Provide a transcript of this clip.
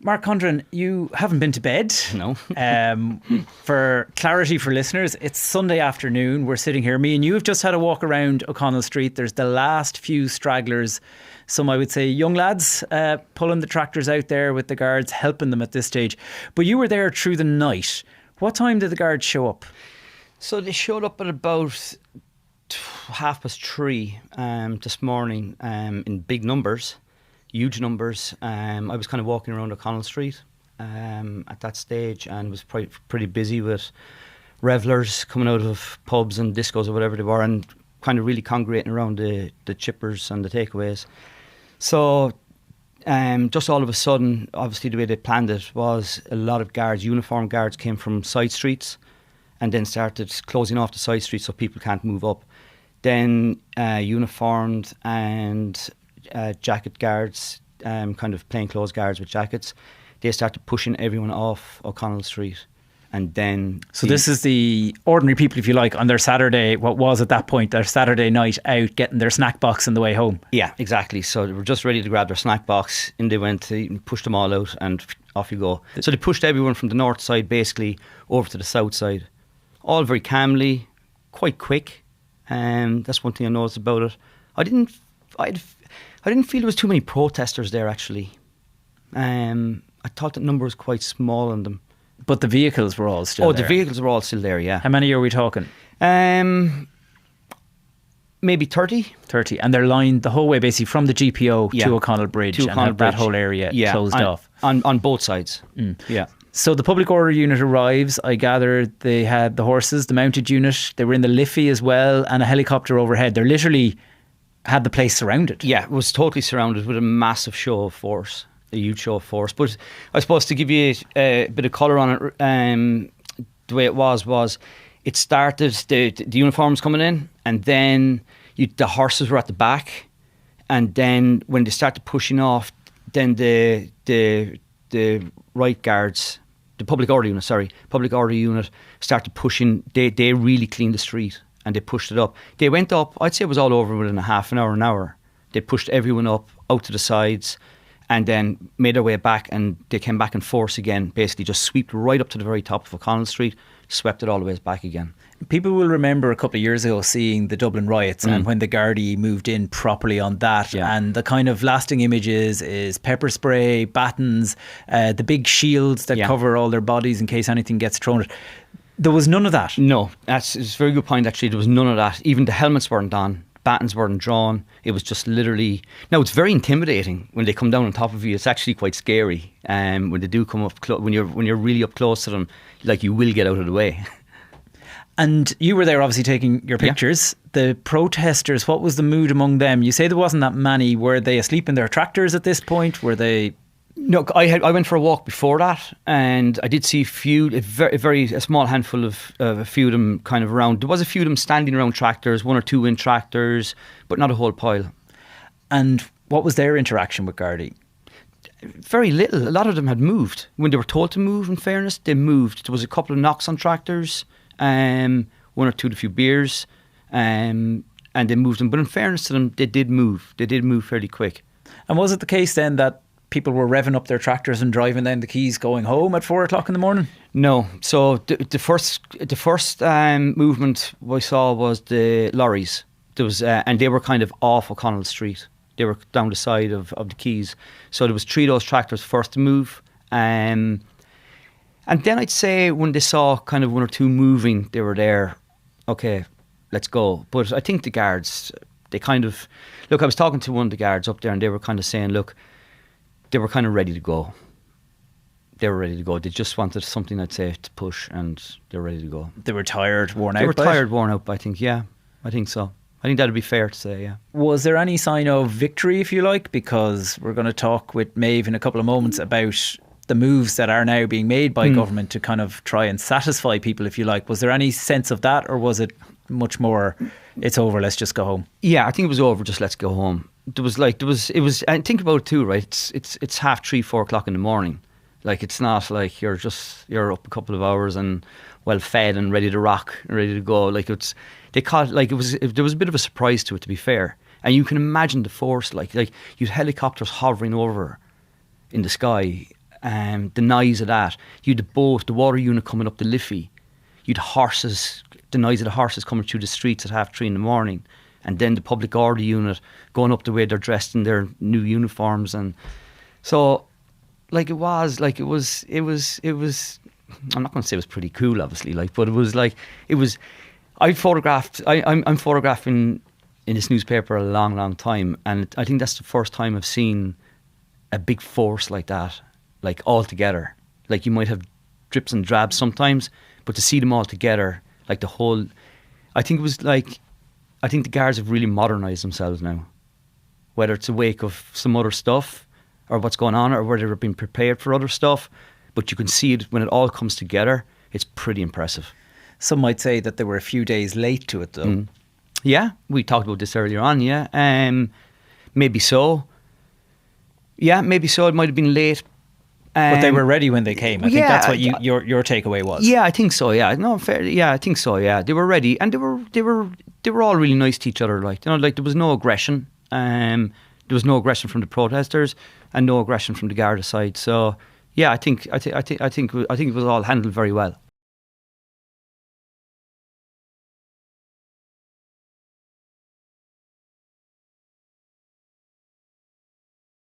Mark Condron, you haven't been to bed. No. For clarity for listeners, it's Sunday afternoon. We're sitting here. Me and you have just had a walk around O'Connell Street. There's the last few stragglers, some I would say young lads, pulling the tractors out there with the guards, helping them at this stage. But you were there through the night. What time did the guards show up? So they showed up at about 3:30 this morning in big numbers. Huge numbers. I was kind of walking around O'Connell Street at that stage, and was pretty busy with revellers coming out of pubs and discos or whatever they were, and kind of really congregating around the chippers and the takeaways. So just all of a sudden, obviously the way they planned it was a lot of guards, uniformed guards, came from side streets and then started closing off the side streets so people can't move up. Then uniformed and jacket guards, kind of plainclothes guards with jackets, they started pushing everyone off O'Connell Street. And then... So this is the ordinary people, if you like, on their Saturday, what was at that point, their Saturday night out, getting their snack box on the way home. Yeah, exactly. So they were just ready to grab their snack box, and they went, pushed them all out, and off you go. So they pushed everyone from the north side, basically, over to the south side. All very calmly, quite quick. That's one thing I noticed about it. I didn't feel there was too many protesters there, actually. I thought the number was quite small on them. But the vehicles were all still there? Oh, the vehicles were all still there, yeah. How many are we talking? Maybe 30. 30. And they're lined the whole way, basically, from the GPO to O'Connell Bridge. That whole area closed off. On both sides. Yeah. So the public order unit arrives. I gather they had the horses, the mounted unit. They were in the Liffey as well, and a helicopter overhead. They're literally... had the place surrounded. Yeah, it was totally surrounded with a massive show of force, a huge show of force. But I suppose to give you a bit of colour on it, the way it was it started, the uniforms coming in, and then the horses were at the back, and then when they started pushing off, then the right guards, the public order unit started pushing. They really cleaned the street. And they pushed it up. They went up, I'd say it was all over within a half an hour. They pushed everyone up, out to the sides, and then made their way back, and they came back in force again, basically just swept right up to the very top of O'Connell Street, swept it all the way back again. People will remember a couple of years ago seeing the Dublin riots and when the Gardaí moved in properly on that. Yeah. And the kind of lasting images is pepper spray, batons, the big shields that cover all their bodies in case anything gets thrown at. There was none of that. No, it's a very good point, actually. There was none of that. Even the helmets weren't on, batons weren't drawn. It was just literally... Now, it's very intimidating when they come down on top of you. It's actually quite scary. When they do come up, when you're really up close to them, like, you will get out of the way. And you were there obviously taking your pictures. Yeah. The protesters, what was the mood among them? You say there wasn't that many. Were they asleep in their tractors at this point? Were they... No, I went for a walk before that, and I did see a small handful of a few of them kind of around. There was a few of them standing around tractors, 1 or 2 in tractors, but not a whole pile. And what was their interaction with Gardaí? Very little. A lot of them had moved. When they were told to move, in fairness, they moved. There was a couple of knocks on tractors, 1 or 2 to a few beers, and they moved them. But in fairness to them, they did move. They did move fairly quick. And was it the case then that people were revving up their tractors and driving down the quays going home at 4 o'clock in the morning? No. So the first movement I saw was the lorries. There was and they were kind of off O'Connell Street. They were down the side of the quays. So there was 3 of those tractors first to move. And then I'd say when they saw kind of 1 or 2 moving, they were there, okay, let's go. But I think the guards, they kind of... Look, I was talking to one of the guards up there, and they were kind of saying, look, they were kind of ready to go. They were ready to go. They just wanted something, I'd say, to push, and they were ready to go. They were tired, worn out? They were tired, worn out, I think, yeah. I think so. I think that'd be fair to say, yeah. Was there any sign of victory, if you like? Because we're going to talk with Maeve in a couple of moments about the moves that are now being made by government to kind of try and satisfy people, if you like. Was there any sense of that, or was it much more, it's over, let's just go home? Yeah, I think it was over, just let's go home. It was, and think about it too, right? It's 3:30, 4 o'clock in the morning. Like, it's not like you're up a couple of hours and well fed and ready to rock, ready to go. Like, there was a bit of a surprise to it, to be fair. And you can imagine the force, like you'd helicopters hovering over in the sky, the noise of that. You'd the boat, the water unit coming up the Liffey. You'd horses, the noise of the horses coming through the streets at 3:30 in the morning. And then the public order unit going up the way they're dressed in their new uniforms. And so, like it was, I'm not going to say it was pretty cool, obviously, like, but I'm photographing in this newspaper a long, long time. And I think that's the first time I've seen a big force like that, like all together. Like you might have drips and drabs sometimes, but to see them all together, like the whole, I think the Guards have really modernised themselves now. Whether it's a wake of some other stuff or what's going on, or whether they're being prepared for other stuff, but you can see it when it all comes together. It's pretty impressive. Some might say that they were a few days late to it, though. Mm. Yeah, we talked about this earlier on. Yeah, maybe so. Yeah, maybe so. It might have been late. But they were ready when they came. I think that's what your takeaway was. Yeah, I think so. Yeah, no, fair. Yeah, I think so. Yeah, they were ready, and they were all really nice to each other. Like, you know, like there was no aggression. There was no aggression from the protesters, and no aggression from the Garda side. So yeah, I think it was all handled very well.